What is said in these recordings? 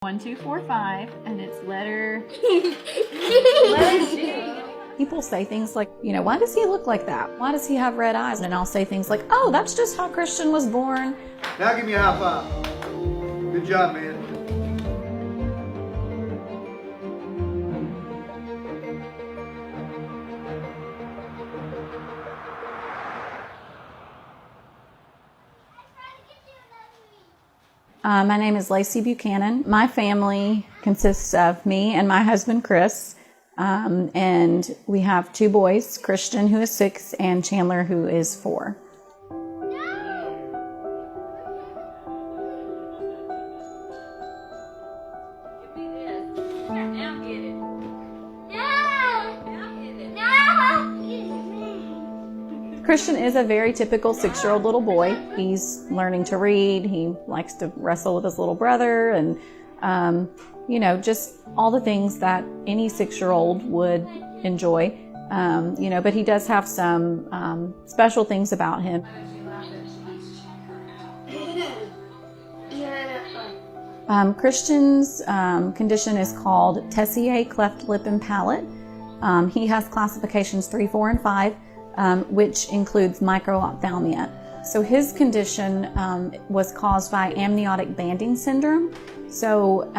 1, 2, 4, 5, and it's letter G. People say things like, why does he look like that? Why does he have red eyes? And I'll say things like, oh, that's just how Christian was born. Now give me a high five. Good job, man. My name is Lacey Buchanan. My family consists of me and my husband, Chris. And we have 2 boys, Christian, who is 6, and Chandler, who is 4. Christian is a very typical 6-year-old little boy. He's learning to read. He likes to wrestle with his little brother and, just all the things that any 6-year-old would enjoy. But he does have some special things about him. Christian's condition is called Tessier cleft lip and palate. He has classifications 3, 4, and 5. Which includes microphthalmia. So his condition was caused by amniotic banding syndrome. So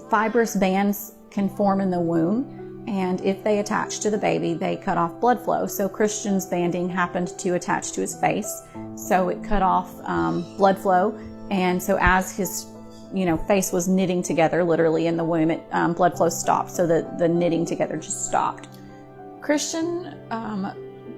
fibrous bands can form in the womb, and if they attach to the baby, they cut off blood flow. So Christian's banding happened to attach to his face, so it cut off blood flow. And so as his face was knitting together, literally in the womb, blood flow stopped, so the knitting together just stopped. Christian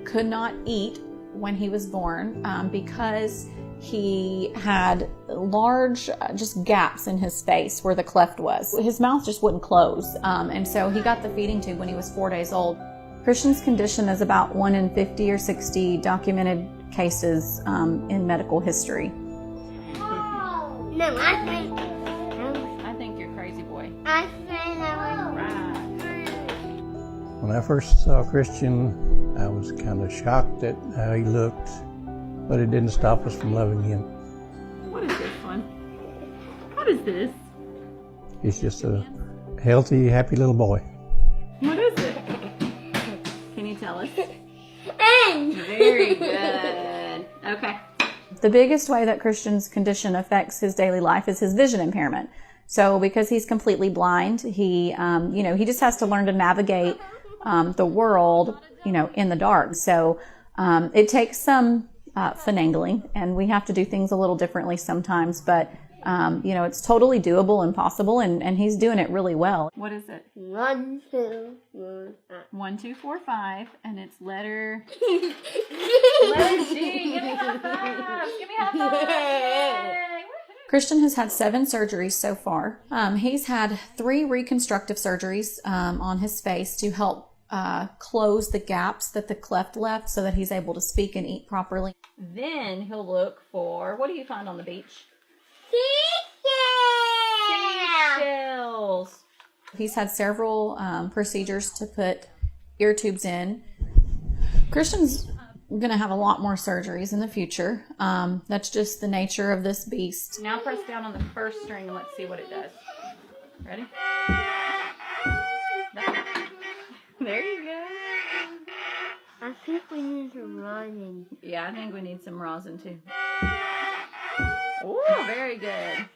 could not eat when he was born because he had large just gaps in his face where the cleft was. His mouth just wouldn't close, and so he got the feeding tube when he was 4 days old. Christian's condition is about 1 in 50 or 60 documented cases in medical history. Oh, no, I think you're crazy, boy. I said I was When I first saw Christian, I was kind of shocked at how he looked, but it didn't stop us from loving him. What is this one? What is this? He's just a healthy, happy little boy. What is it? Can you tell us? And Very good. Okay. The biggest way that Christian's condition affects his daily life is his vision impairment. So because he's completely blind, he just has to learn to navigate the world, in the dark. So it takes some finagling, and we have to do things a little differently sometimes, but it's totally doable and possible, and he's doing it really well. What is it? 1, 2, 4, 1, 2, 4, 5, and it's letter 5. G. Give me high five. Give me high five. Yay. Christian has had 7 surgeries so far. He's had 3 reconstructive surgeries on his face to help close the gaps that the cleft left so that he's able to speak and eat properly. Then he'll look for, what do you find on the beach? Seashells. He's had several procedures to put ear tubes in. Christian's going to have a lot more surgeries in the future. That's just the nature of this beast. Now press down on the first string and let's see what it does. Ready? There you go. I think we need to run. Yeah, I think we need some rosin too. Oh, very good.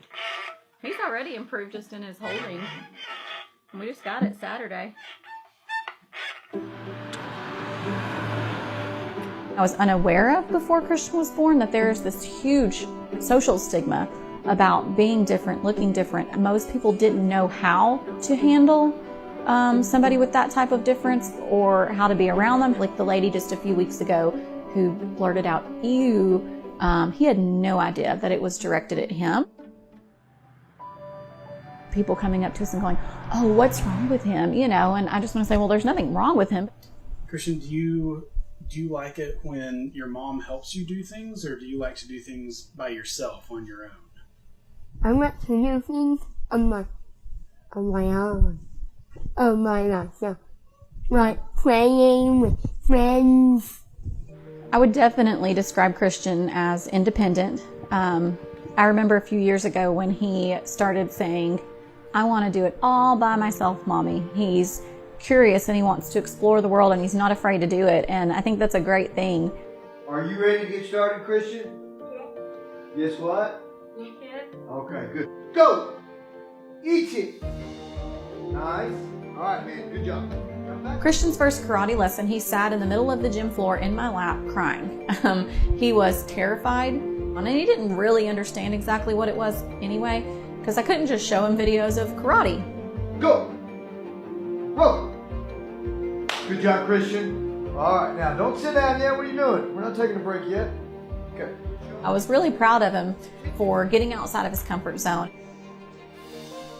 He's already improved just in his holding. We just got it Saturday. I was unaware of before Christian was born that there's this huge social stigma about being different, looking different. Most people didn't know how to handle somebody with that type of difference or how to be around them. Like the lady just a few weeks ago who blurted out, "Ew," he had no idea that it was directed at him. People coming up to us and going, "Oh, what's wrong with him?" And I just want to say, well, there's nothing wrong with him. Christian, do you like it when your mom helps you do things, or do you like to do things by yourself on your own? I want to do things on my own. Oh my gosh, like playing with friends. I would definitely describe Christian as independent. I remember a few years ago when he started saying, I want to do it all by myself, Mommy. He's curious and he wants to explore the world and he's not afraid to do it. And I think that's a great thing. Are you ready to get started, Christian? Yes, what? Yes. Okay, good. Go! Eat it! Nice. All right, man, good job. Come back. Christian's first karate lesson, he sat in the middle of the gym floor in my lap crying. He was terrified, and he didn't really understand exactly what it was anyway, because I couldn't just show him videos of karate. Go! Whoa! Good job, Christian. All right, now don't sit down yet. What are you doing? We're not taking a break yet. Okay. I was really proud of him for getting outside of his comfort zone.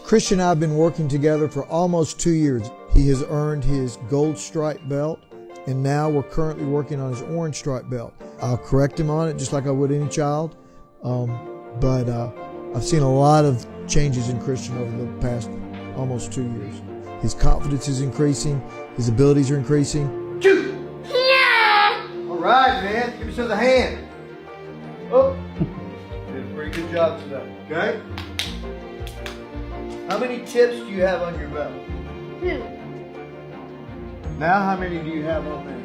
Christian and I have been working together for almost 2 years. He has earned his gold stripe belt, and now we're currently working on his orange stripe belt. I'll correct him on it just like I would any child, but I've seen a lot of changes in Christian over the past almost 2 years. His confidence is increasing, his abilities are increasing. Shoot! Yeah! All right, man. Give yourself a hand. Oh, did a pretty good job today. Okay? How many tips do you have on your belt? 2. Now, how many do you have on there?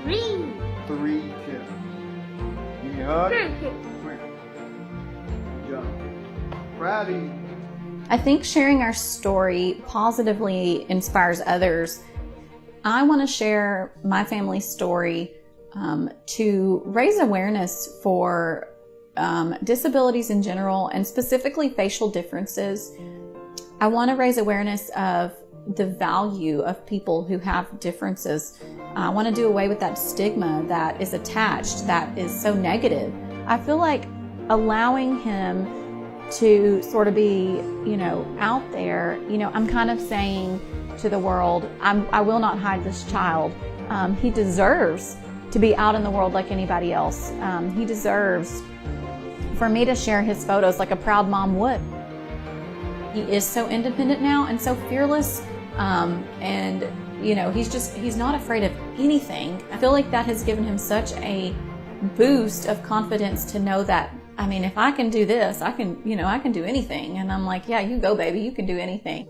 3. 3 tips. Give me a hug. 4. Good job. Proud of you. I think sharing our story positively inspires others. I want to share my family's story to raise awareness for disabilities in general and specifically facial differences. I want to raise awareness of the value of people who have differences. I want to do away with that stigma that is attached, that is so negative. I feel like allowing him to sort of be, out there, I'm kind of saying to the world, I will not hide this child. He deserves to be out in the world like anybody else. He deserves for me to share his photos like a proud mom would. He is so independent now and so fearless, and he's not afraid of anything. I feel like that has given him such a boost of confidence to know that, if I can do this, I can do anything. And I'm like, yeah, you go, baby, you can do anything.